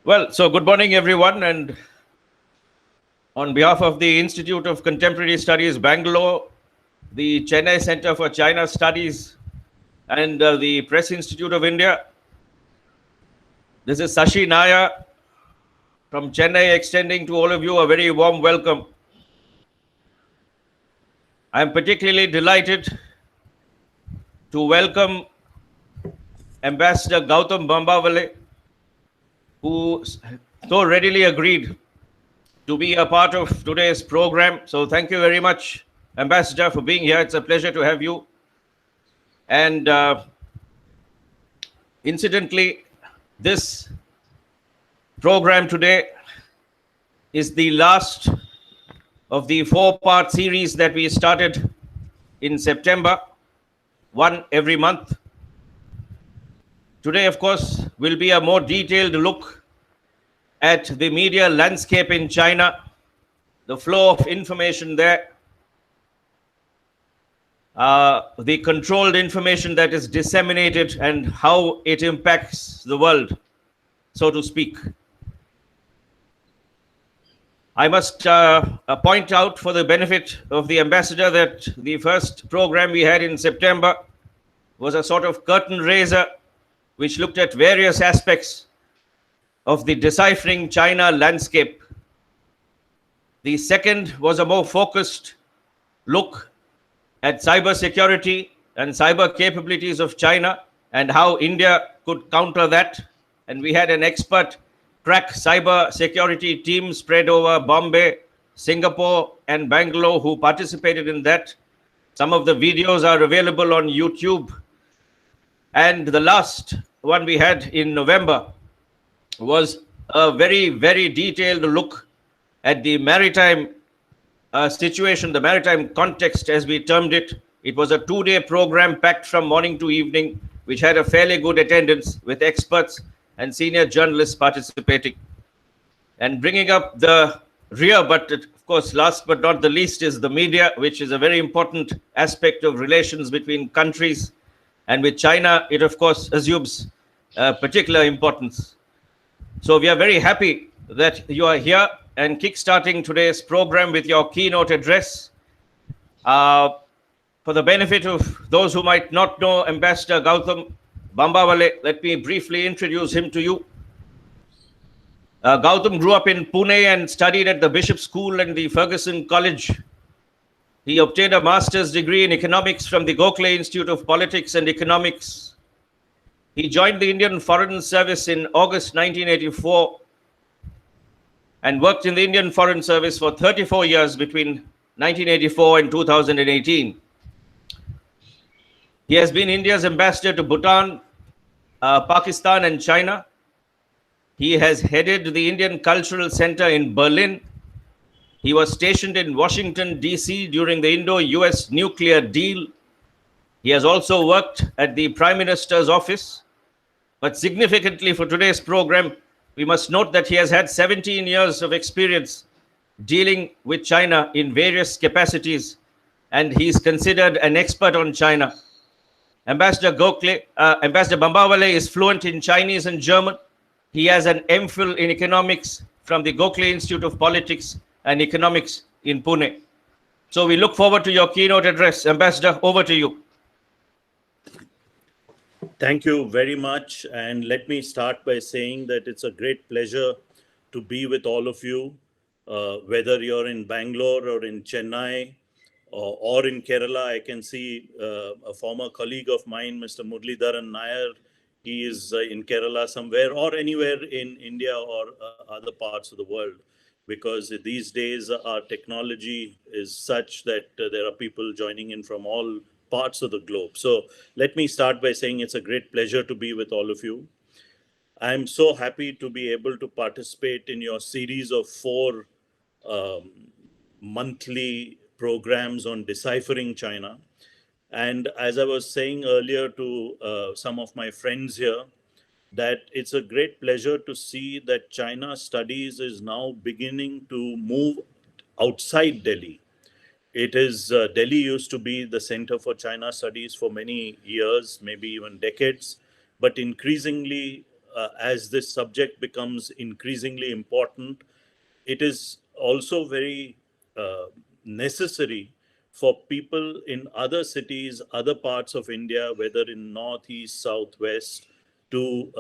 Well, so good morning, everyone. And on behalf of the Institute of Contemporary Studies, Bangalore, the Chennai Center for China Studies, and the Press Institute of India, this is Sashi Naya from Chennai, extending to all of you a very warm welcome. I am particularly delighted to welcome Ambassador Gautam Bambawale, who so readily agreed to be a part of today's program. So thank you very much, Ambassador, for being here. It's a pleasure to have you. And incidentally, this program today is the last of the four-part series that we started in September, one every month. Today, of course, will be a more detailed look at the media landscape in China, the flow of information there, the controlled information that is disseminated and how it impacts the world, so to speak. I must point out for the benefit of the ambassador that the first program we had in September was a sort of curtain raiser which looked at various aspects of the deciphering China landscape. The second was a more focused look at cybersecurity and cyber capabilities of China and how India could counter that. And we had an expert crack cyber security team spread over Bombay, Singapore, and Bangalore who participated in that. Some of the videos are available on YouTube. And the last one we had in November was a very, very detailed look at the maritime situation, the maritime context, as we termed it. It was a 2-day program packed from morning to evening, which had a fairly good attendance with experts and senior journalists participating. And bringing up the rear, but of course, last but not the least, is the media, which is a very important aspect of relations between countries. And with China, it of course assumes particular importance. So we are very happy that you are here and kickstarting today's program with your keynote address. For the benefit of those who might not know Ambassador Gautam Bambawale, let me briefly introduce him to you. Gautam grew up in Pune and studied at the Bishop School and the Ferguson College. He obtained a master's degree in economics from the Gokhale Institute of Politics and Economics. He joined the Indian Foreign Service in August 1984 and worked in the Indian Foreign Service for 34 years between 1984 and 2018. He has been India's ambassador to Bhutan, Pakistan, and China. He has headed the Indian Cultural Center in Berlin. He was stationed in Washington, D.C. during the Indo-US nuclear deal. He has also worked at the Prime Minister's office. But significantly for today's program, we must note that he has had 17 years of experience dealing with China in various capacities, and he's considered an expert on China. Ambassador Bambawale is fluent in Chinese and German. He has an MPhil in economics from the Gokhale Institute of Politics and Economics in Pune. So we look forward to your keynote address. Ambassador, over to you. Thank you very much. And let me start by saying that it's a great pleasure to be with all of you, whether you're in Bangalore or in Chennai or in Kerala. I can see a former colleague of mine, Mr. Muralidharan Nair. He is in Kerala somewhere or anywhere in India or other parts of the world, because these days our technology is such that there are people joining in from all parts of the globe. So let me start by saying it's a great pleasure to be with all of you. I'm so happy to be able to participate in your series of 4 monthly programs on deciphering China. And as I was saying earlier to some of my friends here, that it's a great pleasure to see that China studies is now beginning to move outside Delhi. It is, Delhi used to be the center for China studies for many years, maybe even decades, but increasingly as this subject becomes increasingly important, it is also very necessary for people in other cities, other parts of India, whether in north, east, south, west, to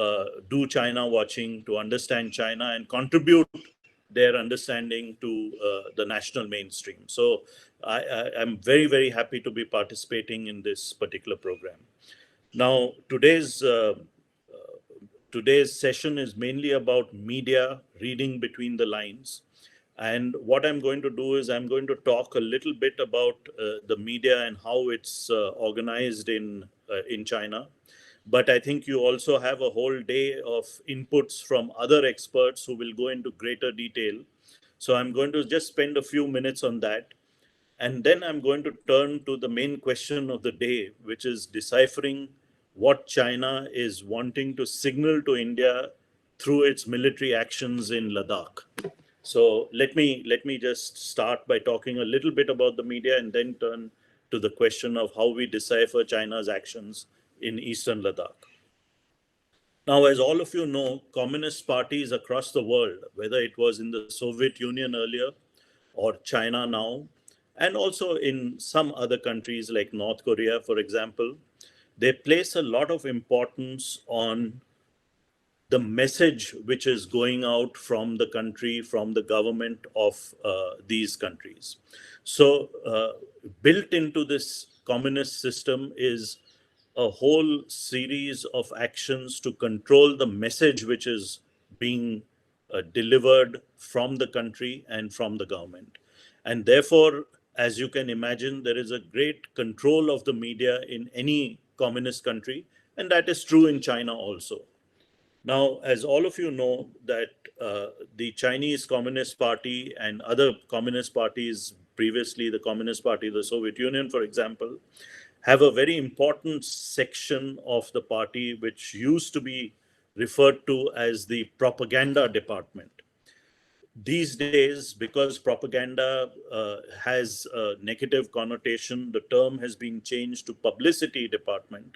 do China watching, to understand China and contribute their understanding to the national mainstream. So I'm very, very happy to be participating in this particular program. Now, today's session is mainly about media, reading between the lines. And what I'm going to do is I'm going to talk a little bit about the media and how it's organized in China. But I think you also have a whole day of inputs from other experts who will go into greater detail. So I'm going to just spend a few minutes on that. And then I'm going to turn to the main question of the day, which is deciphering what China is wanting to signal to India through its military actions in Ladakh. So let me just start by talking a little bit about the media and then turn to the question of how we decipher China's actions in eastern Ladakh. Now, as all of you know, communist parties across the world, whether it was in the Soviet Union earlier or China now, and also in some other countries like North Korea, for example, they place a lot of importance on the message which is going out from the country, from the government of these countries. So, built into this communist system is a whole series of actions to control the message which is being delivered from the country and from the government. And therefore, as you can imagine, there is a great control of the media in any communist country, and that is true in China also. Now, as all of you know, that the Chinese Communist Party and other communist parties, previously the Communist Party of the Soviet Union, for example, have a very important section of the party which used to be referred to as the propaganda department. These days, because propaganda has a negative connotation, the term has been changed to publicity department.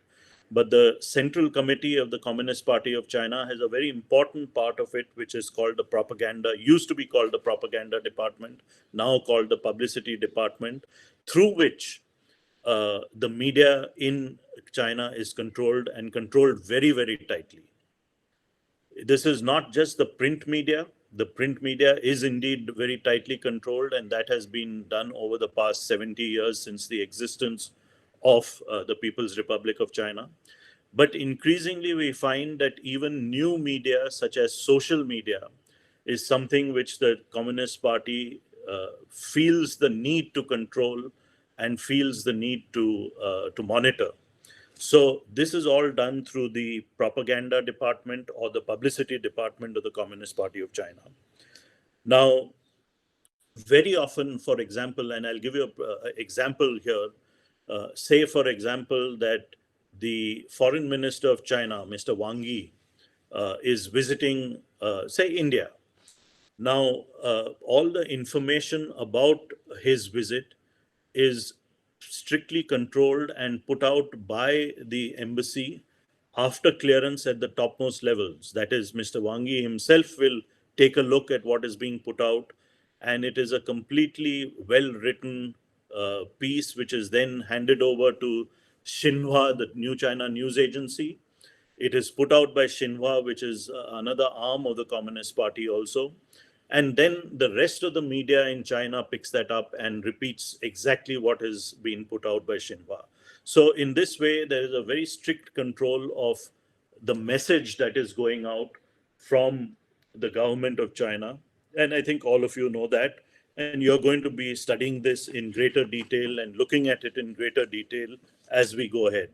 But the Central Committee of the Communist Party of China has a very important part of it, which is called the propaganda, used to be called the propaganda department, now called the publicity department, through which the media in China is controlled and controlled very, very tightly. This is not just the print media. The print media is indeed very tightly controlled, and that has been done over the past 70 years since the existence of the People's Republic of China. But increasingly, we find that even new media, such as social media, is something which the Communist Party feels the need to control and feels the need to monitor. So this is all done through the propaganda department or the publicity department of the Communist Party of China. Now, very often, for example, and I'll give you an example here, say, for example, that the foreign minister of China, Mr. Wang Yi, is visiting, say, India. Now, all the information about his visit is strictly controlled and put out by the embassy after clearance at the topmost levels. That is, Mr. Wang Yi himself will take a look at what is being put out, and it is a completely well-written piece which is then handed over to Xinhua, the New China News Agency. It is put out by Xinhua, which is another arm of the Communist Party also. And then the rest of the media in China picks that up and repeats exactly what has been put out by Xinhua. So in this way, there is a very strict control of the message that is going out from the government of China. And I think all of you know that. And you're going to be studying this in greater detail and looking at it in greater detail as we go ahead.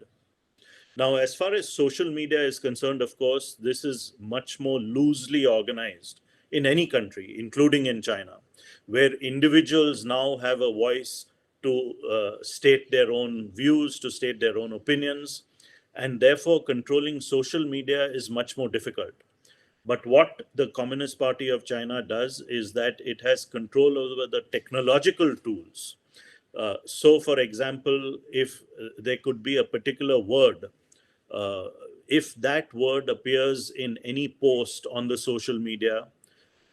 Now, as far as social media is concerned, of course, this is much more loosely organized in any country, including in China, where individuals now have a voice to state their own views, to state their own opinions, and therefore controlling social media is much more difficult. But what the Communist Party of China does is that it has control over the technological tools. So, for example, if there could be a particular word if that word appears in any post on the social media,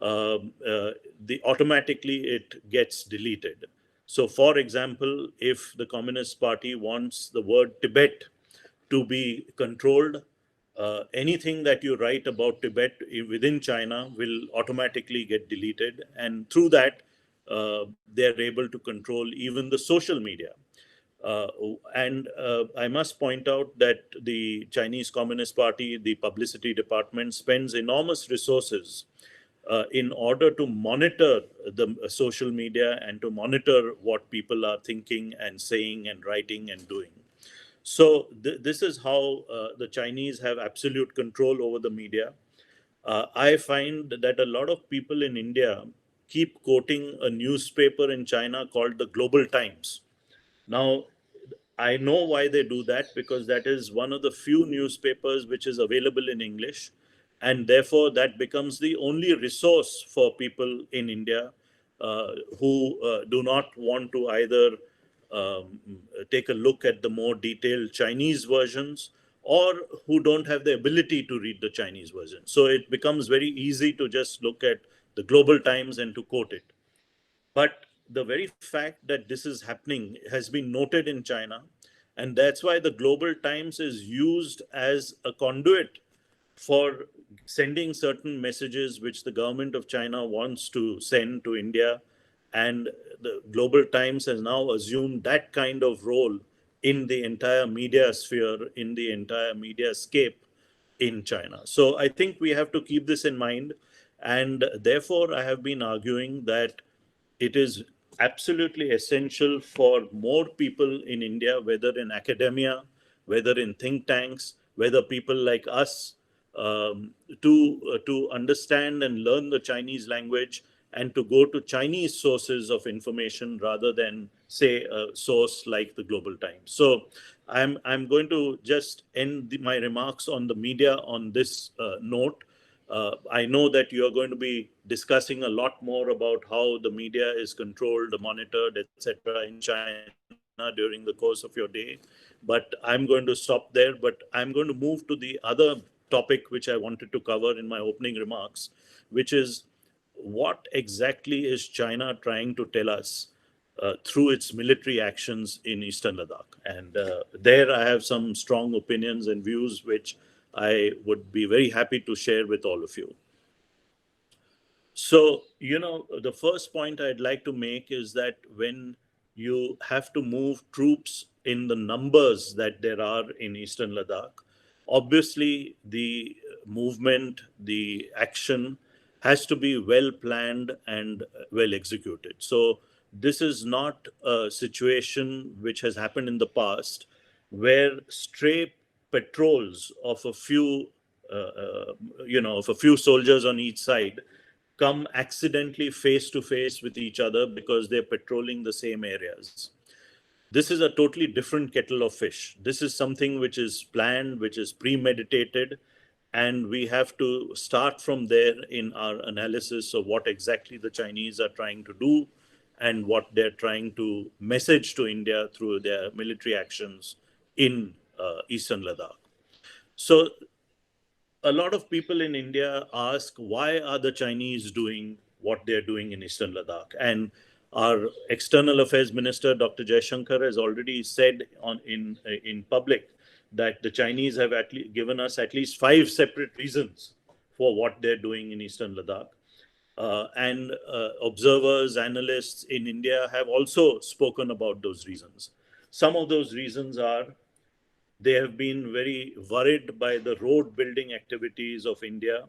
the automatically it gets deleted. So, for example, if the Communist Party wants the word Tibet to be controlled, anything that you write about Tibet within China will automatically get deleted, and through that, they are able to control even the social media. Uh, and I must point out that the Chinese Communist Party, the publicity department, spends enormous resources in order to monitor the social media and to monitor what people are thinking and saying and writing and doing. So this is how the Chinese have absolute control over the media. I find that a lot of people in India keep quoting a newspaper in China called the Global Times. Now, I know why they do that, because that is one of the few newspapers which is available in English, and therefore that becomes the only resource for people in India who do not want to either um, take a look at the more detailed Chinese versions, or who don't have the ability to read the Chinese version. So it becomes very easy to just look at the Global Times and to quote it. But the very fact that this is happening has been noted in China, and that's why the Global Times is used as a conduit for sending certain messages which the government of China wants to send to India. And the Global Times has now assumed that kind of role in the entire media sphere, in the entire media scape in China. So I think we have to keep this in mind. And therefore, I have been arguing that it is absolutely essential for more people in India, whether in academia, whether in think tanks, whether people like us, to understand and learn the Chinese language and to go to Chinese sources of information rather than, say, a source like the Global Times. So I'm going to just end my remarks on the media on this note. I know that you are going to be discussing a lot more about how the media is controlled, monitored, etc., in China during the course of your day. But I'm going to stop there. But I'm going to move to the other topic which I wanted to cover in my opening remarks, which is what exactly is China trying to tell us through its military actions in Eastern Ladakh. And there I have some strong opinions and views which I would be very happy to share with all of you. So, the first point I'd like to make is that when you have to move troops in the numbers that there are in Eastern Ladakh, obviously the movement, the action has to be well planned and well executed. So, this is not a situation which has happened in the past where stray patrols of a few of a few soldiers on each side come accidentally face to face with each other because they're patrolling the same areas. This is a totally different kettle of fish. This is something which is planned, which is premeditated, and we have to start from there in our analysis of what exactly the Chinese are trying to do and what they're trying to message to India through their military actions in Eastern Ladakh. So a lot of people in India ask, why are the Chinese doing what they're doing in Eastern Ladakh? And our External Affairs Minister, Dr. Jaishankar, has already said in public that the Chinese have given us at least 5 separate reasons for what they're doing in Eastern Ladakh. And observers, analysts in India have also spoken about those reasons. Some of those reasons are they have been very worried by the road building activities of India,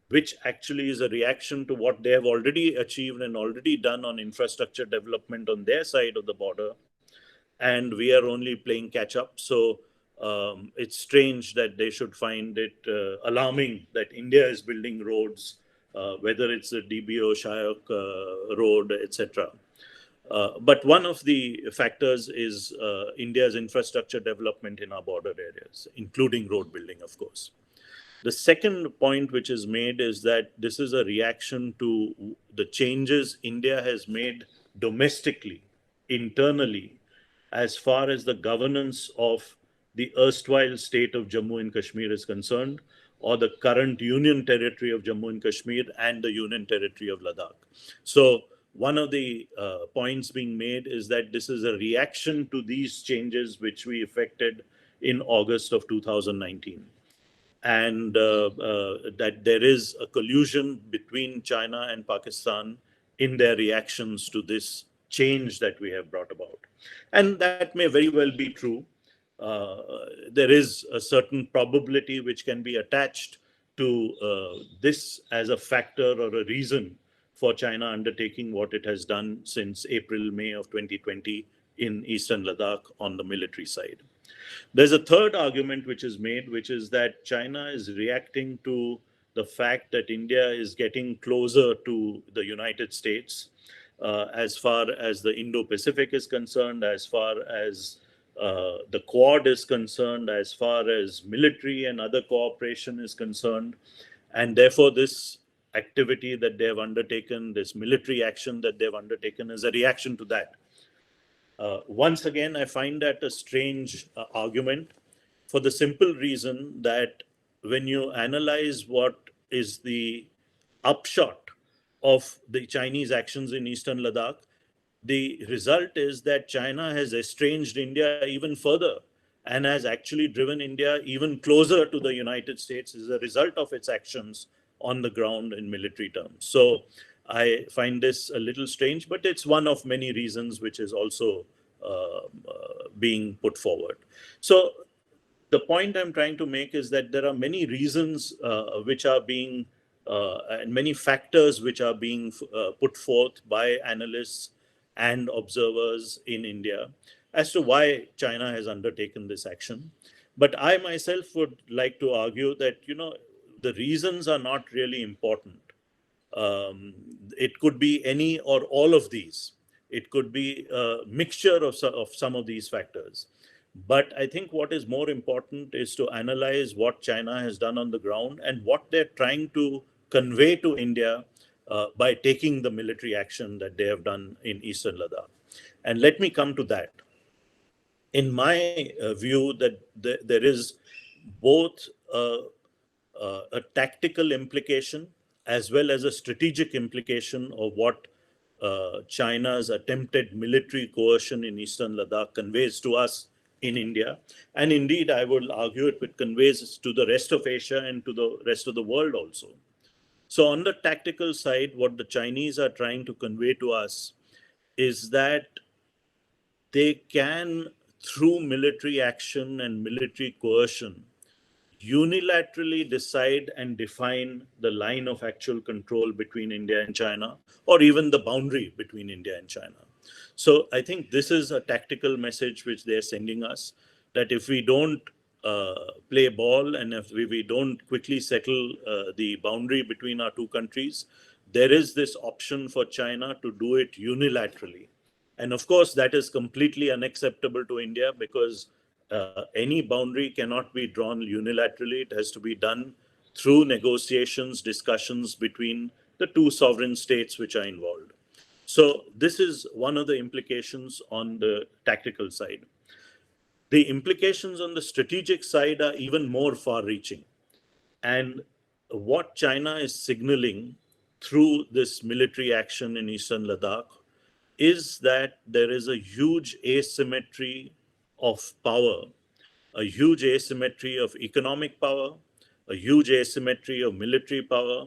which actually is a reaction to what they have already achieved and already done on infrastructure development on their side of the border. And we are only playing catch up. So it's strange that they should find it alarming that India is building roads, whether it's the DBO Shayok road, etc. But one of the factors is India's infrastructure development in our border areas, including road building, of course. The second point which is made is that this is a reaction to the changes India has made domestically, internally, as far as the governance of the erstwhile state of Jammu and Kashmir is concerned, or the current union territory of Jammu and Kashmir and the union territory of Ladakh. So one of the points being made is that this is a reaction to these changes which we effected in August of 2019, and that there is a collusion between China and Pakistan in their reactions to this change that we have brought about. And that may very well be true. There is a certain probability which can be attached to this as a factor or a reason for China undertaking what it has done since April, May of 2020 in eastern Ladakh on the military side. There's a third argument which is made, which is that China is reacting to the fact that India is getting closer to the United States as far as the Indo-Pacific is concerned, as far as the Quad is concerned, as far as military and other cooperation is concerned. And therefore, this activity that they have undertaken, this military action that they've undertaken, is a reaction to that. Once again, I find that a strange argument, for the simple reason that when you analyze what is the upshot of the Chinese actions in eastern Ladakh, the result is that China has estranged India even further and has actually driven India even closer to the United States as a result of its actions on the ground in military terms. So I find this a little strange, but it's one of many reasons which is also being put forward. So the point I'm trying to make is that there are many reasons which are being and many factors which are being put forth by analysts and observers in India as to why China has undertaken this action. But I myself would like to argue that, the reasons are not really important. It could be any or all of these. It could be a mixture of some of these factors. But I think what is more important is to analyze what China has done on the ground and what they're trying to convey to India by taking the military action that they have done in eastern Ladakh. And let me come to that. In my view, that there is both a tactical implication as well as a strategic implication of what China's attempted military coercion in eastern Ladakh conveys to us in India. And indeed, I would argue it conveys to the rest of Asia and to the rest of the world also. So on the tactical side, what the Chinese are trying to convey to us is that they can, through military action and military coercion, unilaterally decide and define the line of actual control between India and China, or even the boundary between India and China. So I think this is a tactical message which they're sending us, that if we don't play ball and if we don't quickly settle the boundary between our two countries, there is this option for China to do it unilaterally. And of course, that is completely unacceptable to India, because any boundary cannot be drawn unilaterally. It has to be done through negotiations, discussions between the two sovereign states which are involved. So this is one of the implications on the tactical side. The implications on the strategic side are even more far-reaching. And what China is signaling through this military action in eastern Ladakh is that there is a huge asymmetry of power, a huge asymmetry of economic power, a huge asymmetry of military power,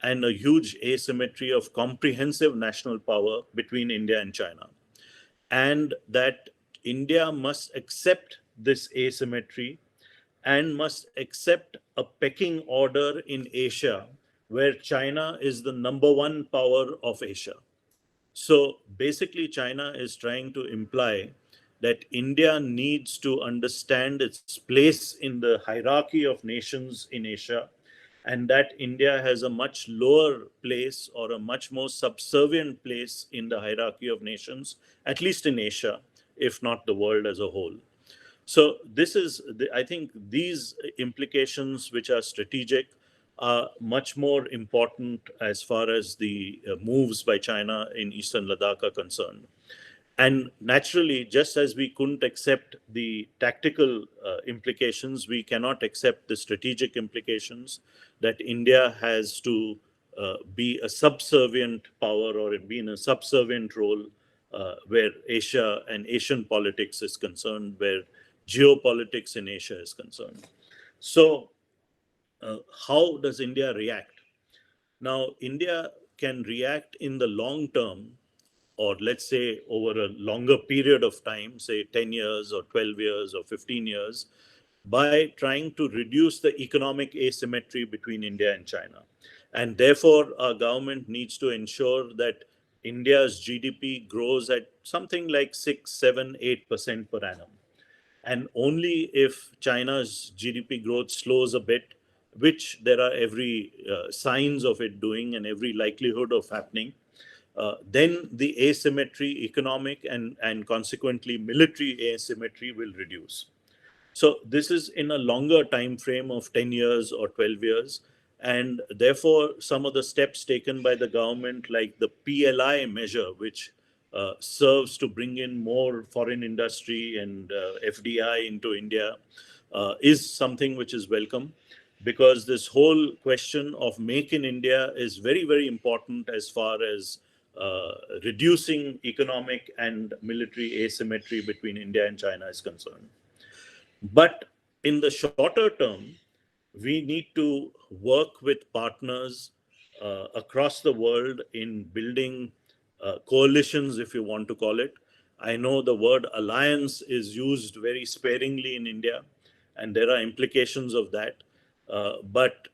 and a huge asymmetry of comprehensive national power between India and China. And that India must accept this asymmetry and must accept a pecking order in Asia where China is the number one power of Asia. So basically, China is trying to imply that India needs to understand its place in the hierarchy of nations in Asia, and that India has a much lower place or a much more subservient place in the hierarchy of nations, at least in Asia, if not the world as a whole. So this is, I think these implications, which are strategic, are much more important as far as the moves by China in eastern Ladakh are concerned. And naturally, just as we couldn't accept the tactical implications, we cannot accept the strategic implications that India has to be a subservient power or be in a subservient role where Asia and Asian politics is concerned, where geopolitics in Asia is concerned. So, how does India react? Now, India can react in the long term, or let's say over a longer period of time, say 10 years or 12 years or 15 years, by trying to reduce the economic asymmetry between India and China. And therefore, our government needs to ensure that India's GDP grows at something like 6, 7, 8% per annum. And only if China's GDP growth slows a bit, which there are every signs of it doing and every likelihood of happening, then the asymmetry, economic and consequently military asymmetry will reduce. So this is in a longer time frame of 10 years or 12 years. And therefore, some of the steps taken by the government, like the PLI measure, which serves to bring in more foreign industry and FDI into India, is something which is welcome, because this whole question of make in India is very, very important as far as reducing economic and military asymmetry between India and China is concerned. But in the shorter term, we need to work with partners across the world in building coalitions, if you want to call it. I know the word alliance is used very sparingly in India, and there are implications of that. But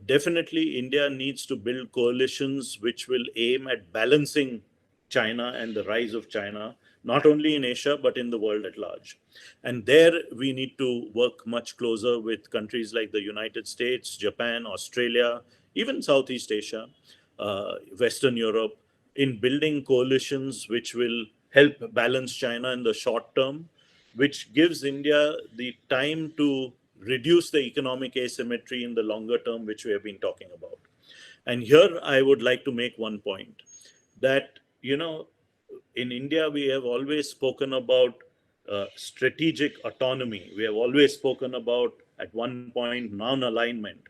definitely, India needs to build coalitions which will aim at balancing China and the rise of China, not only in Asia, but in the world at large. And there we need to work much closer with countries like the United States, Japan, Australia, even Southeast Asia, Western Europe, in building coalitions which will help balance China in the short term, which gives India the time to reduce the economic asymmetry in the longer term, which we have been talking about. And here I would like to make one point that, in India, we have always spoken about strategic autonomy. We have always spoken about, at one point, non alignment.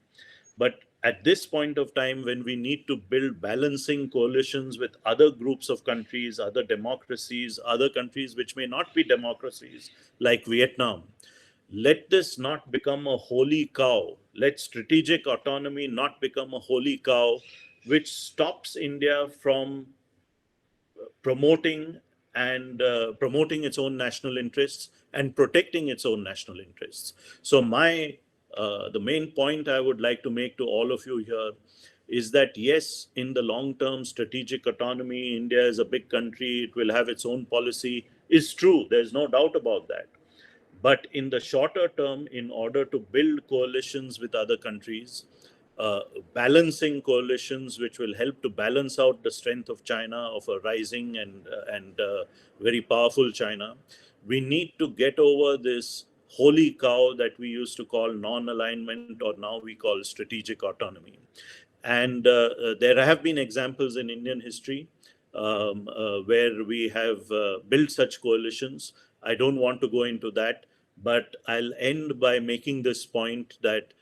But at this point of time, when we need to build balancing coalitions with other groups of countries, other democracies, other countries which may not be democracies, like Vietnam, let this not become a holy cow. Let strategic autonomy not become a holy cow, which stops India from promoting promoting its own national interests and protecting its own national interests. So the main point I would like to make to all of you here is that yes, in the long term, strategic autonomy, India is a big country, it will have its own policy, is true. There's no doubt about that. But in the shorter term, in order to build coalitions with other countries, balancing coalitions which will help to balance out the strength of China, of a rising and very powerful China, we need to get over this holy cow that we used to call non-alignment, or now we call strategic autonomy. And there have been examples in Indian history where we have built such coalitions. I don't want to go into that, but I'll end by making this point that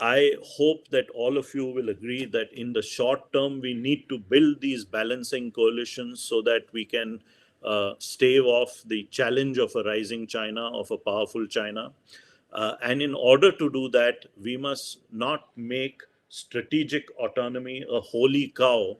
I hope that all of you will agree that in the short term, we need to build these balancing coalitions so that we can stave off the challenge of a rising China, of a powerful China. And in order to do that, we must not make strategic autonomy a holy cow,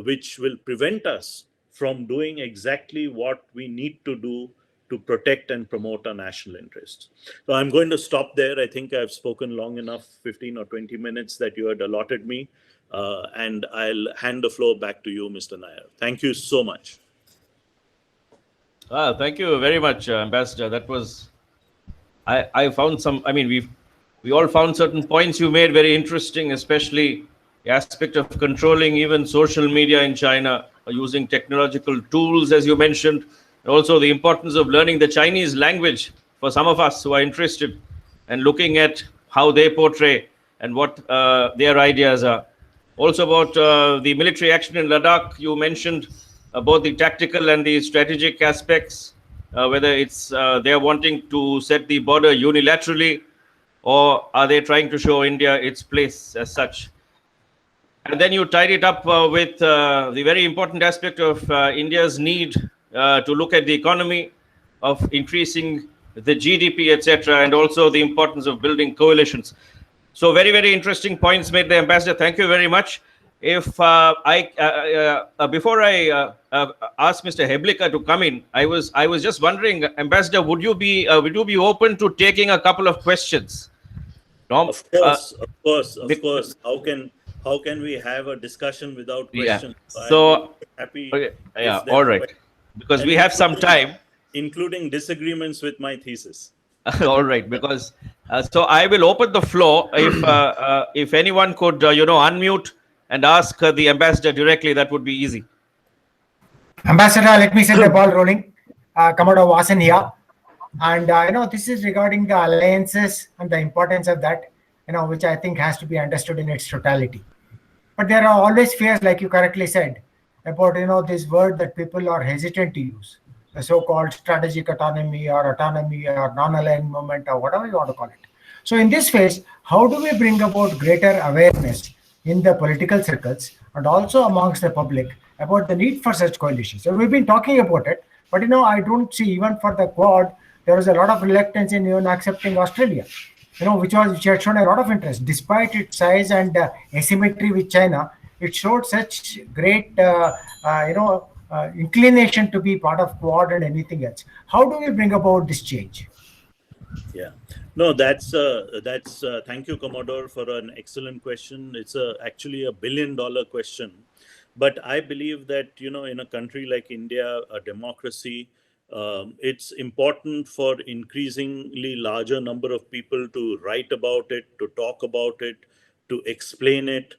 which will prevent us from doing exactly what we need to do to protect and promote our national interests. So I'm going to stop there. I think I've spoken long enough, 15 or 20 minutes that you had allotted me. And I'll hand the floor back to you, Mr. Nair. Thank you so much. Thank you very much, Ambassador. That was, I found some, I mean, we all found certain points you made very interesting, especially the aspect of controlling even social media in China, using technological tools, as you mentioned, and also the importance of learning the Chinese language for some of us who are interested and looking at how they portray and what their ideas are. Also about the military action in Ladakh, you mentioned both the tactical and the strategic aspects, whether it's they're wanting to set the border unilaterally, or are they trying to show India its place as such? And then you tied it up with the very important aspect of India's need to look at the economy, of increasing the GDP, etc., and also the importance of building coalitions. So very, very interesting points made the ambassador. Thank you very much. If before I ask Mr. Heblika to come in, I was just wondering, Ambassador, would you be open to taking a couple of questions? Norm, Of course, of course, of bec- course. How can we have a discussion without yeah. questions? I'll be So happy okay, yeah, if there all are right, questions, because and we have some time. including disagreements with my thesis. All right, because so I will open the floor. If anyone could unmute and ask the ambassador directly, that would be easy. Ambassador, let me set the ball rolling. Commodore Vasan here. And, this is regarding the alliances and the importance of that, which I think has to be understood in its totality. But there are always fears, like you correctly said, about, this word that people are hesitant to use, the so-called strategic autonomy or non-alignment or whatever you want to call it. So in this phase, how do we bring about greater awareness in the political circles and also amongst the public about the need for such coalitions? So we've been talking about it, but I don't see even for the Quad there was a lot of reluctance in even accepting Australia. Which had shown a lot of interest despite its size and asymmetry with China. It showed such great inclination to be part of Quad and anything else. How do we bring about this change? Yeah, no, that's thank you, Commodore, for an excellent question. It's actually a $1 billion question, but I believe that in a country like India, a democracy, it's important for increasingly larger number of people to write about it, to talk about it, to explain it.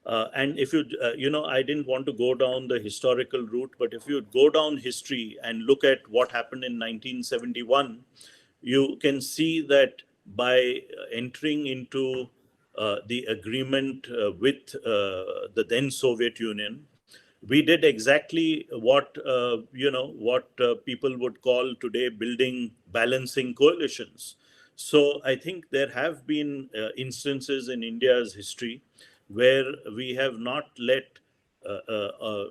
And if I didn't want to go down the historical route, but if you go down history and look at what happened in 1971, you can see that by entering into the agreement with the then Soviet Union, we did exactly what people would call today building balancing coalitions. So I think there have been instances in India's history where we have not let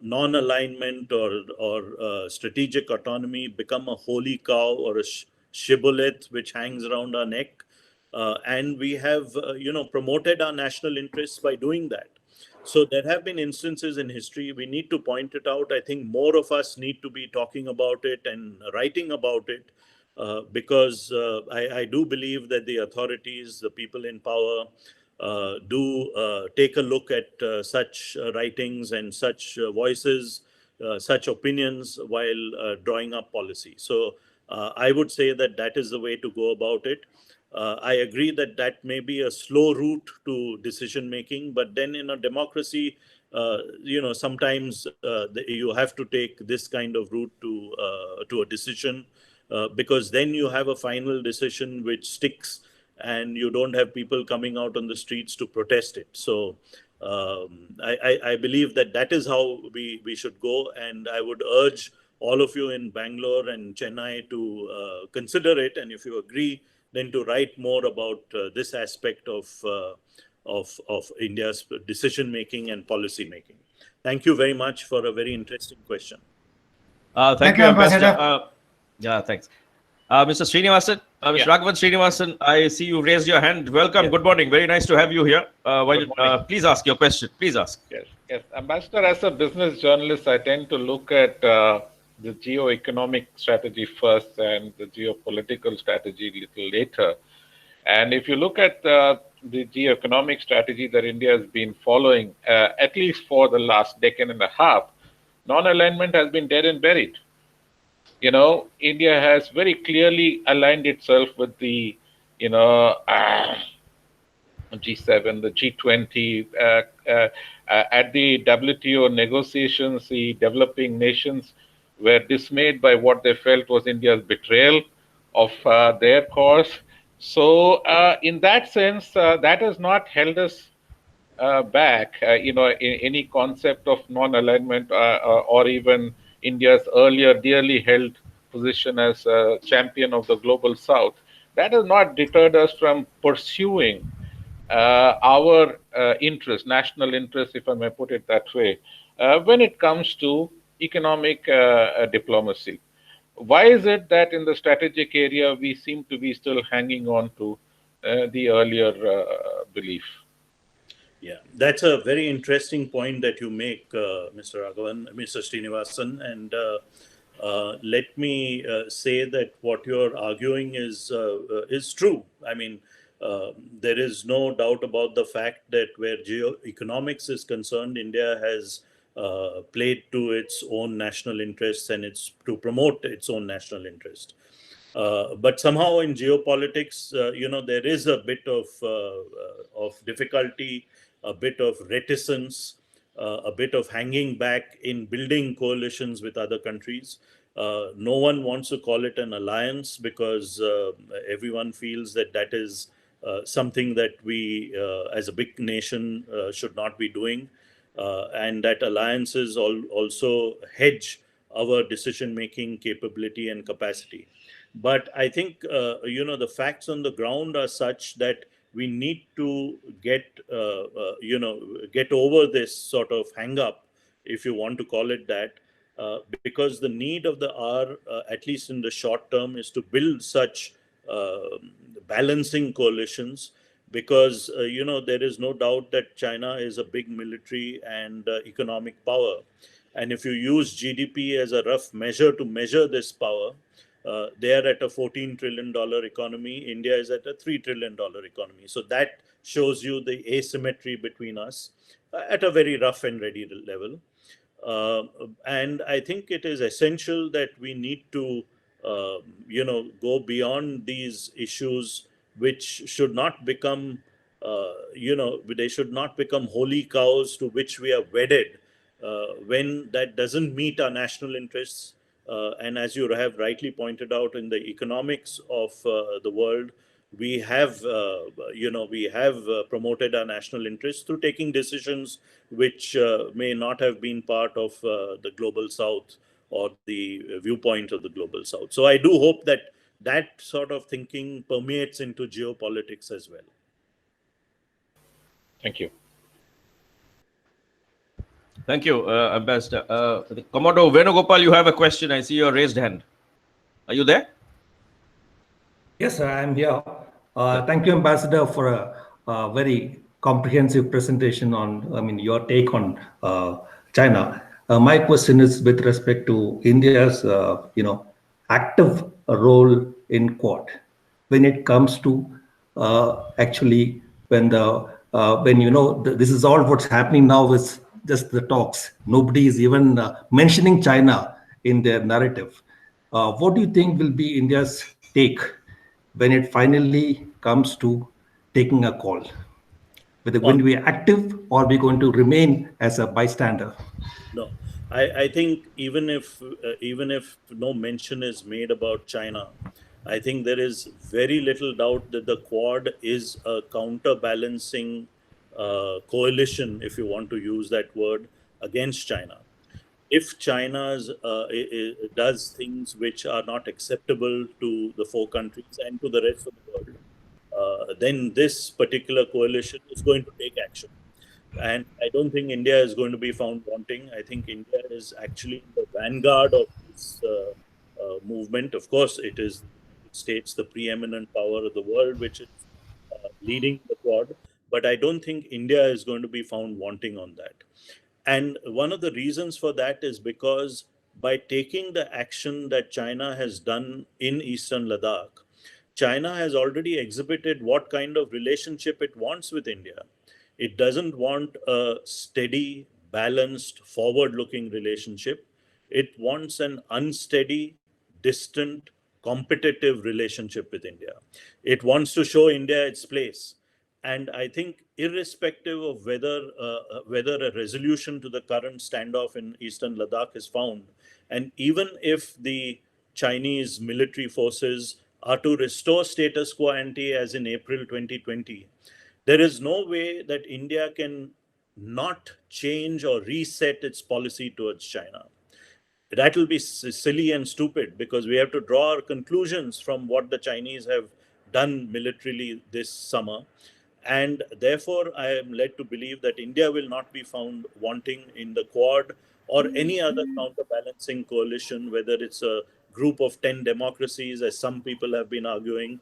non-alignment or strategic autonomy become a holy cow or a shibboleth which hangs around our neck, and we have promoted our national interests by doing that. So there have been instances in history. We need to point it out. I think more of us need to be talking about it and writing about it, because I do believe that the authorities, the people in power, do take a look at such writings and such voices, such opinions while drawing up policy. So I would say that that is the way to go about it. I agree that that may be a slow route to decision making, but then in a democracy, sometimes you have to take this kind of route to a decision, because then you have a final decision which sticks, and you don't have people coming out on the streets to protest it. So I believe that that is how we should go, and I would urge all of you in Bangalore and Chennai to consider it, and if you agree, then to write more about this aspect of India's decision making and policy making. Thank you very much for a very interesting question. Thank you, Ambassador. Yeah, thanks. Mr. Srinivasan, Mr. Raghavan Srinivasan, I see you raised your hand. Welcome. Yes. Good morning. Very nice to have you here. Good morning. Please ask your question. Please ask. Yes. Ambassador, as a business journalist, I tend to look at the geo-economic strategy first and the geopolitical strategy a little later. And if you look at the geo-economic strategy that India has been following, at least for the last decade and a half, non-alignment has been dead and buried. India has very clearly aligned itself with the, G7, the G20. At the WTO negotiations, the developing nations were dismayed by what they felt was India's betrayal of their cause. So, in that sense, that has not held us back, in any concept of non-alignment or even India's earlier dearly held position as a champion of the global South, that has not deterred us from pursuing our interest, national interest, if I may put it that way, when it comes to economic diplomacy. Why is it that in the strategic area we seem to be still hanging on to the earlier belief? Yeah, that's a very interesting point that you make, Mr. Raghavan, Mr. Srinivasan. And let me say that what you're arguing is true. I mean, there is no doubt about the fact that where geoeconomics is concerned, India has played to its own national interests and it's to promote its own national interest. But somehow in geopolitics, there is a bit of difficulty, a bit of reticence, a bit of hanging back in building coalitions with other countries. No one wants to call it an alliance because everyone feels that that is something that we, as a big nation, should not be doing, and that alliances also hedge our decision making capability and capacity. But I think the facts on the ground are such that we need to get over this sort of hang up, if you want to call it that, because the need of the hour, at least in the short term, is to build such balancing coalitions, because there is no doubt that China is a big military and economic power, and if you use GDP as a rough measure to measure this power, they are at a $14 trillion economy. India is at a $3 trillion economy. So that shows you the asymmetry between us at a very rough and ready level. And I think it is essential that we need to, go beyond these issues, which should not become, they should not become holy cows to which we are wedded when that doesn't meet our national interests. And as you have rightly pointed out, in the economics of the world, we have promoted our national interests through taking decisions which may not have been part of the global South or the viewpoint of the global South. So I do hope that that sort of thinking permeates into geopolitics as well. Thank you. Thank you, Ambassador. Commodore Venugopal, you have a question. I see your raised hand. Are you there? Yes, I am here. Thank you, Ambassador, for a very comprehensive presentation on, your take on China. My question is with respect to India's, active role in Quad when it comes to actually this is all what's happening now is just the talks. Nobody is even mentioning China in their narrative. What do you think will be India's take when it finally comes to taking a call? Whether going to be active or we're going to remain as a bystander? No, I think even if no mention is made about China, I think there is very little doubt that the Quad is a counterbalancing coalition, if you want to use that word, against China. If China's does things which are not acceptable to the four countries and to the rest of the world, then this particular coalition is going to take action. And I don't think India is going to be found wanting. I think India is actually in the vanguard of this movement. Of course, it is the United States, the preeminent power of the world, which is leading the Quad. But I don't think India is going to be found wanting on that. And one of the reasons for that is because by taking the action that China has done in Eastern Ladakh, China has already exhibited what kind of relationship it wants with India. It doesn't want a steady, balanced, forward looking relationship. It wants an unsteady, distant, competitive relationship with India. It wants to show India its place. And I think, irrespective of whether a resolution to the current standoff in Eastern Ladakh is found, and even if the Chinese military forces are to restore status quo ante as in April 2020, there is no way that India can not change or reset its policy towards China. that will be silly and stupid, because we have to draw our conclusions from what the Chinese have done militarily this summer. And therefore, I am led to believe that India will not be found wanting in the Quad or any other counterbalancing coalition, whether it's a group of 10 democracies, as some people have been arguing.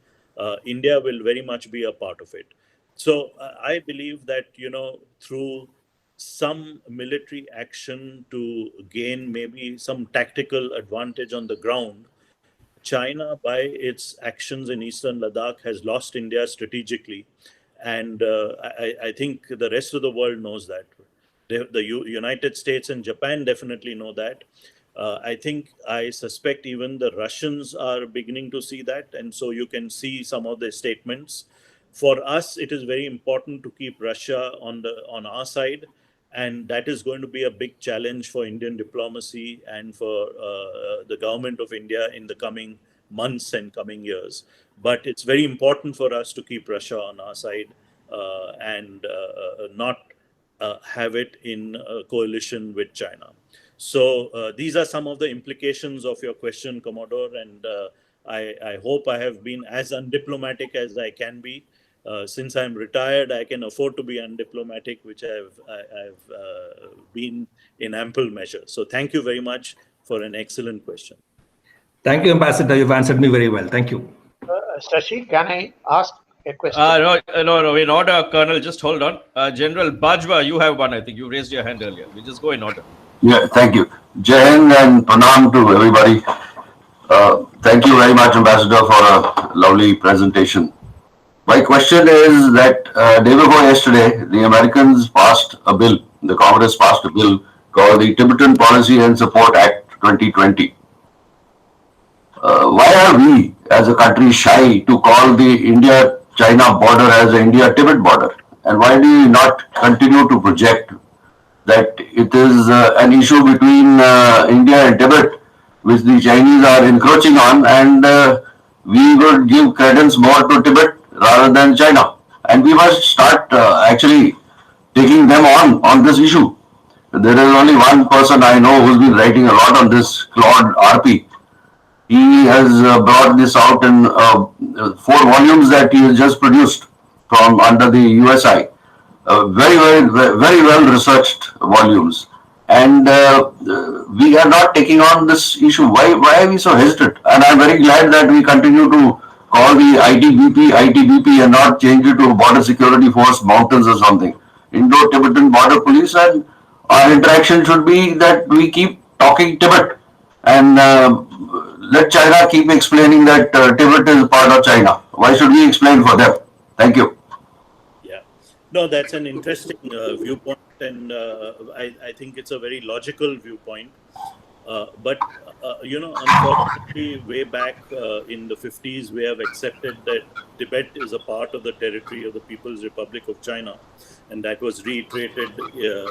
India will very much be a part of it. So I believe that, through some military action to gain maybe some tactical advantage on the ground, China, by its actions in eastern Ladakh, has lost India strategically. And I think the rest of the world knows that. The United States and Japan definitely know that. I suspect even the Russians are beginning to see that. And so you can see some of the statements. For us, it is very important to keep Russia on our side, and that is going to be a big challenge for Indian diplomacy and for the government of India in the coming months and coming years. But it's very important for us to keep Russia on our side and not have it in a coalition with China. So these are some of the implications of your question, Commodore, and I hope I have been as undiplomatic as I can be. Since I'm retired, I can afford to be undiplomatic, which I've been in ample measure. So thank you very much for an excellent question. Thank you, Ambassador. You've answered me very well. Thank you. Shashi, can I ask a question? No. In order, Colonel, just hold on. General Bajwa, you have one, I think. You raised your hand earlier. We just go in order. Yeah, thank you. Jai Hind and Pranam to everybody. Thank you very much, Ambassador, for a lovely presentation. My question is that day before yesterday, the Americans passed a bill, the Congress passed a bill called the Tibetan Policy and Support Act 2020. Why are we as a country shy to call the India-China border as the India-Tibet border? And why do we not continue to project that it is an issue between India and Tibet, which the Chinese are encroaching on, and we would give credence more to Tibet rather than China? And we must start actually taking them on this issue. There is only one person I know who's been writing a lot on this, Claude RP. He has brought this out in 4 volumes that he has just produced from under the USI. Very well researched volumes. And we are not taking on this issue. Why are we so hesitant? And I'm very glad that we continue to call the ITBP and not change it to Border Security Force Mountains or something. Indo-Tibetan Border Police, and our interaction should be that we keep talking Tibet and let China keep explaining that Tibet is part of China. Why should we explain for them? Thank you. Yeah. No, that's an interesting viewpoint, and I think it's a very logical viewpoint. But unfortunately, way back in the 50s, we have accepted that Tibet is a part of the territory of the People's Republic of China. And that was reiterated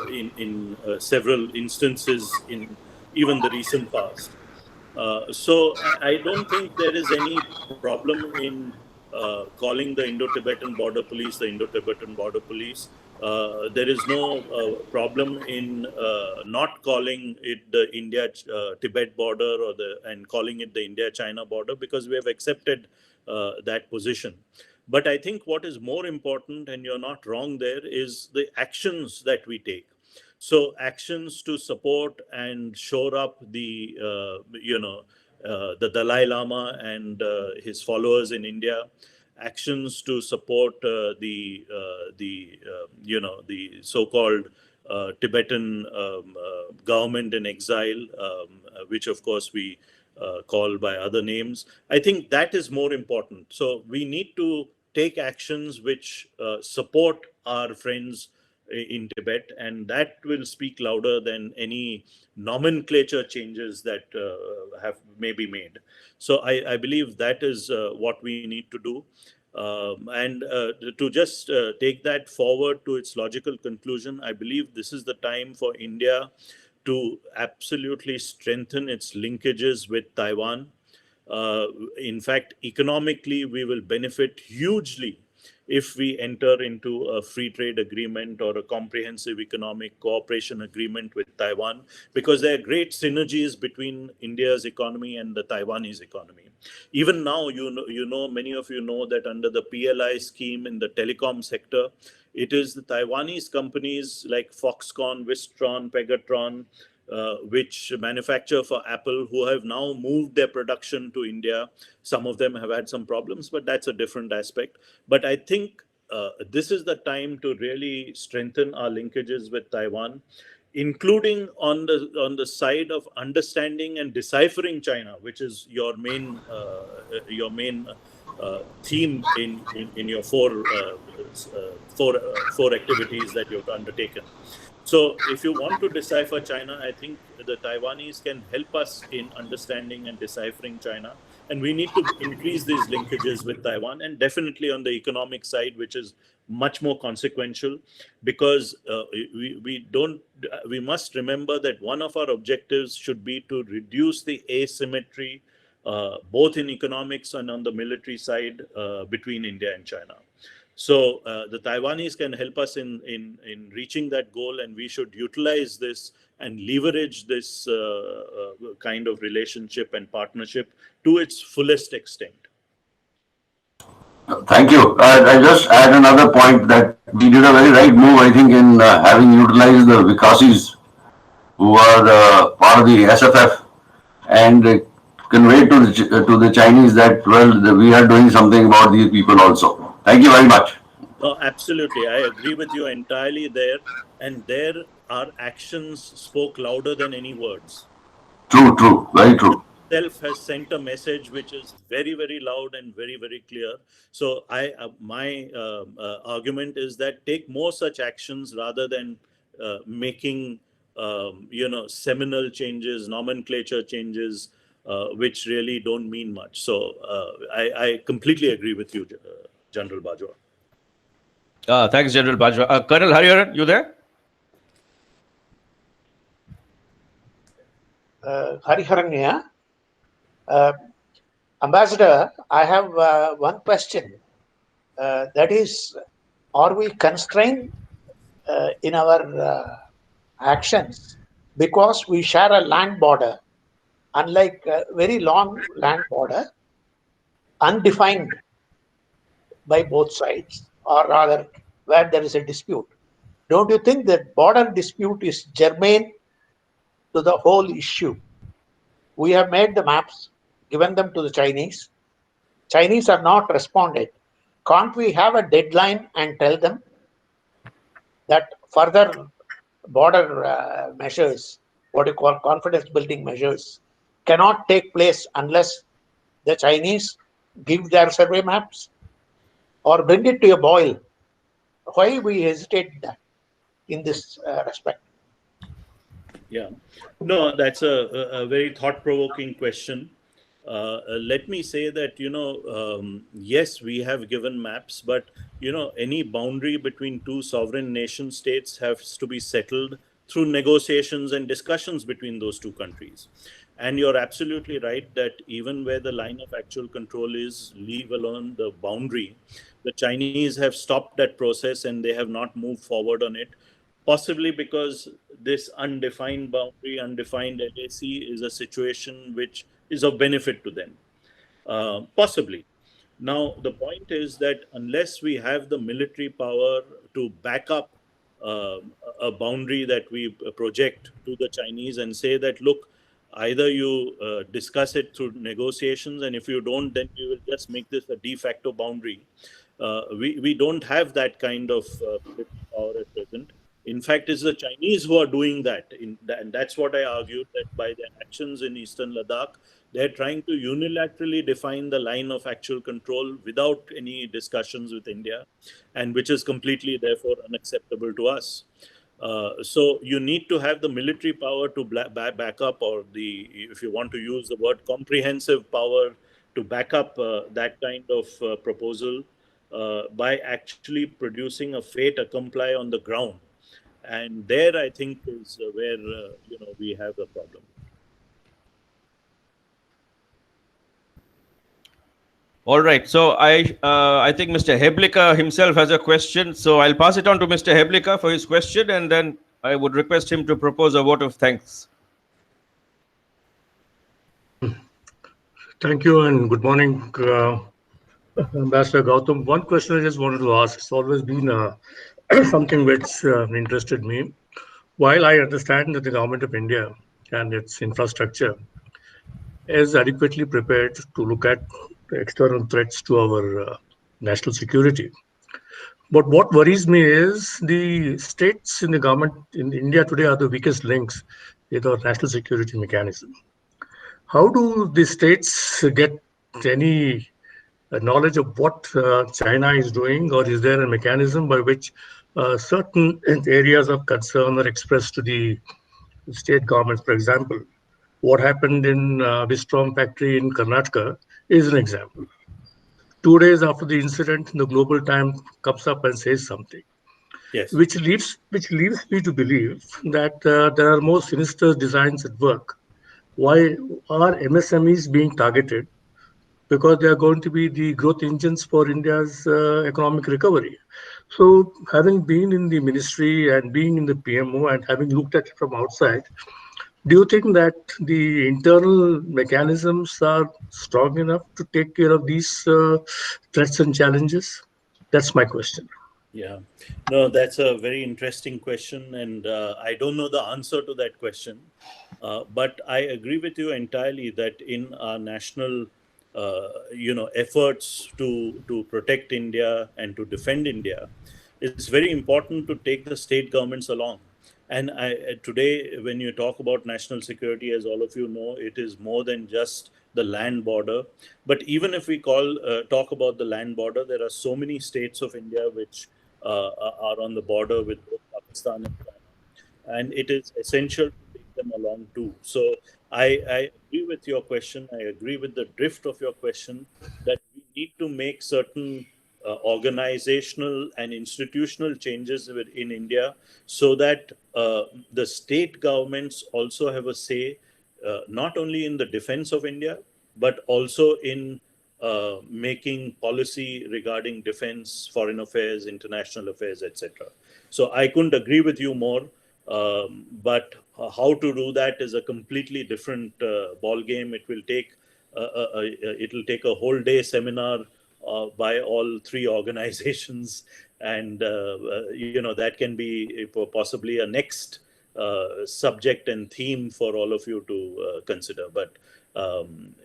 in several instances in even the recent past. So I don't think there is any problem in calling the Indo-Tibetan Border Police the Indo-Tibetan Border Police. There is no problem in not calling it the India-Tibet border and calling it the India-China border, because we have accepted that position. But I think what is more important, and you're not wrong there, is the actions that we take. So actions to support and shore up the Dalai Lama and his followers in India, actions to support the so-called Tibetan government in exile, which of course we call by other names. I think that is more important. So we need to take actions which support our friends in Tibet, and that will speak louder than any nomenclature changes that have maybe made. So I believe that is what we need to do. And to just take that forward to its logical conclusion, I believe this is the time for India to absolutely strengthen its linkages with Taiwan. In fact, economically, we will benefit hugely if we enter into a free trade agreement or a comprehensive economic cooperation agreement with Taiwan, because there are great synergies between India's economy and the Taiwanese economy. Even now, many of you know that under the PLI scheme in the telecom sector, it is the Taiwanese companies like Foxconn, Wistron, Pegatron, which manufacture for Apple, who have now moved their production to India. Some of them have had some problems, but that's a different aspect. But I think this is the time to really strengthen our linkages with Taiwan, including on the side of understanding and deciphering China, which is your main theme in your four activities that you've undertaken. So if you want to decipher China, I think the Taiwanese can help us in understanding and deciphering China. And we need to increase these linkages with Taiwan, and definitely on the economic side, which is much more consequential, because we must remember that one of our objectives should be to reduce the asymmetry, both in economics and on the military side, between India and China. So the Taiwanese can help us in reaching that goal, and we should utilize this and leverage this kind of relationship and partnership to its fullest extent. Thank you. I just add another point that we did a very right move, I think, in having utilized the Vikasis, who are part of the SFF, and conveyed to the Chinese that, well, we are doing something about these people also. Thank you very much. Oh, absolutely. I agree with you entirely there. And there, our actions spoke louder than any words. True, very true. Itself has sent a message which is very, very loud and very, very clear. So my argument is that take more such actions rather than making seminal changes, nomenclature changes, which really don't mean much. So I completely agree with you, General Bajwa. Thanks, General Bajwa. Colonel Hariharan, you there? Hariharan, Ambassador, I have one question. That is, are we constrained in our actions because we share a land border, unlike a very long land border, undefined by both sides, or rather where there is a dispute? Don't you think that border dispute is germane to the whole issue? We have made the maps, given them to the Chinese. Chinese are not responded. Can't we have a deadline and tell them that further border measures, what you call confidence building measures, cannot take place unless the Chinese give their survey maps or bring it to a boil? Why we hesitate in this respect? Yeah, no, that's a very thought-provoking question. Let me say that, yes, we have given maps, but, any boundary between two sovereign nation states has to be settled through negotiations and discussions between those two countries. And you're absolutely right that even where the line of actual control is, leave alone the boundary, the Chinese have stopped that process and they have not moved forward on it. Possibly because this undefined boundary, undefined LAC is a situation which is of benefit to them. Possibly. Now, the point is that unless we have the military power to back up a boundary that we project to the Chinese and say that, look, either you discuss it through negotiations, and if you don't, then we will just make this a de facto boundary. We don't have that kind of military power at present. In fact, it's the Chinese who are doing that. And that's what I argued, that by their actions in Eastern Ladakh, they're trying to unilaterally define the line of actual control without any discussions with India, and which is completely, therefore, unacceptable to us. So you need to have the military power to back up, or if you want to use the word comprehensive power, to back up that kind of proposal by actually producing a fait accompli on the ground. And there, I think, is where we have a problem. All right. So I think Mr. Heblika himself has a question. So I'll pass it on to Mr. Heblika for his question, and then I would request him to propose a vote of thanks. Thank you and good morning, Ambassador Gautam. One question I just wanted to ask. It's always been something which interested me. While I understand that the government of India and its infrastructure is adequately prepared to look at the external threats to our national security, but what worries me is the states in the government in India today are the weakest links with our national security mechanism. How do the states get any knowledge of what China is doing, or is there a mechanism by which certain areas of concern are expressed to the state governments? For example, what happened in Wistrom factory in Karnataka is an example. 2 days after the incident, the Global Times comes up and says something, Yes. which leaves me to believe that there are more sinister designs at work. Why are MSMEs being targeted? Because they are going to be the growth engines for India's economic recovery. So, having been in the ministry and being in the PMO and having looked at it from outside, do you think that the internal mechanisms are strong enough to take care of these threats and challenges? That's my question. Yeah, no, that's a very interesting question, and I don't know the answer to that question. But I agree with you entirely that in our national, efforts to protect India and to defend India, it's very important to take the state governments along. And today, when you talk about national security, as all of you know, it is more than just the land border. But even if we talk about the land border, there are so many states of India which are on the border with both Pakistan and China, and it is essential to take them along too. So I agree with your question. I agree with the drift of your question that we need to make certain organizational and institutional changes in India so that the state governments also have a say, not only in the defense of India, but also in making policy regarding defense, foreign affairs, international affairs, etc. So I couldn't agree with you more. But how to do that is a completely different ball game. It will take a whole day seminar by all three organizations, and that can be possibly a next subject and theme for all of you to consider. But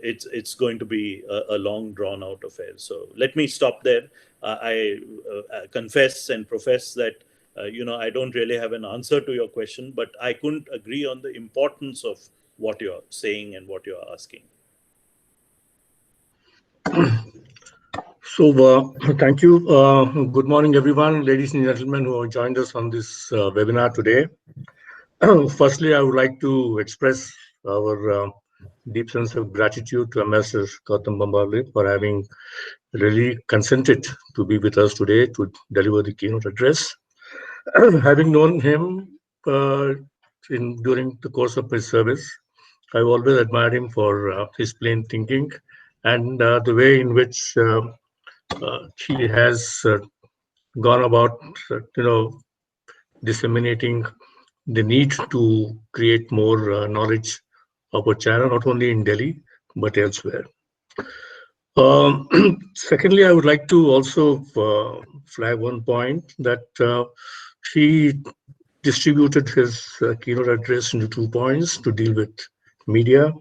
it's going to be a long drawn out affair. So let me stop there. I confess and profess that I don't really have an answer to your question, but I couldn't agree on the importance of what you're saying and what you're asking. So, thank you. Good morning, everyone, ladies and gentlemen who have joined us on this webinar today. Firstly, I would like to express our deep sense of gratitude to Ambassador Gautam Bambawale for having really consented to be with us today to deliver the keynote address. Having known him during the course of his service, I've always admired him for his plain thinking and the way in which he has gone about, disseminating the need to create more knowledge about China, not only in Delhi, but elsewhere. Secondly, I would like to also flag one point that he distributed his keynote address into 2 points to deal with media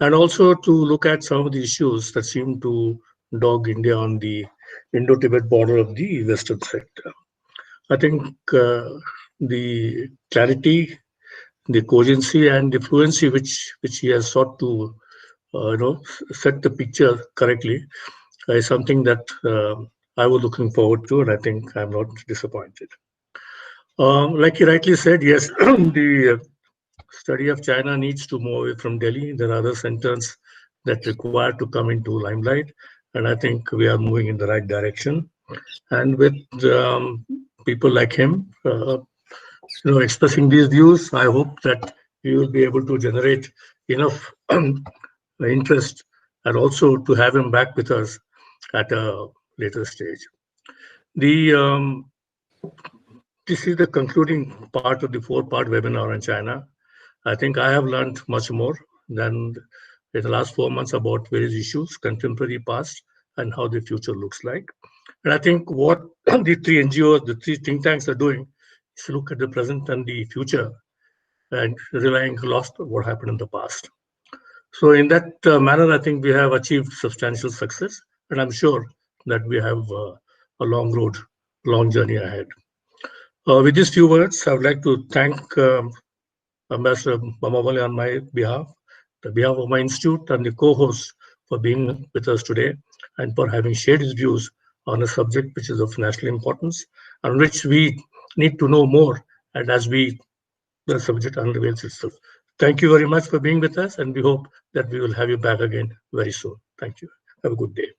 and also to look at some of the issues that seem to dog India on the Indo-Tibet border of the western sector. I think the clarity, the cogency, and the fluency which he has sought to set the picture correctly is something that I was looking forward to, and I think I'm not disappointed. Like you rightly said, yes, the study of China needs to move away from Delhi. There are other centers that require to come into limelight, and I think we are moving in the right direction. And with people like him, expressing these views, I hope that we will be able to generate enough interest and also to have him back with us at a later stage. This is the concluding part of the 4-part webinar on China. I think I have learned much more than in the last 4 months about various issues, contemporary, past, and how the future looks like. And I think what the 3 NGOs, the 3 think tanks are doing is to look at the present and the future and relying a lot on what happened in the past. So in that manner, I think we have achieved substantial success, and I'm sure that we have a long road, long journey ahead. With these few words, I would like to thank Ambassador Bambawale on my behalf, the behalf of my institute and the co-hosts for being with us today and for having shared his views on a subject which is of national importance and which we need to know more and as the subject unveils itself. Thank you very much for being with us, and we hope that we will have you back again very soon. Thank you. Have a good day.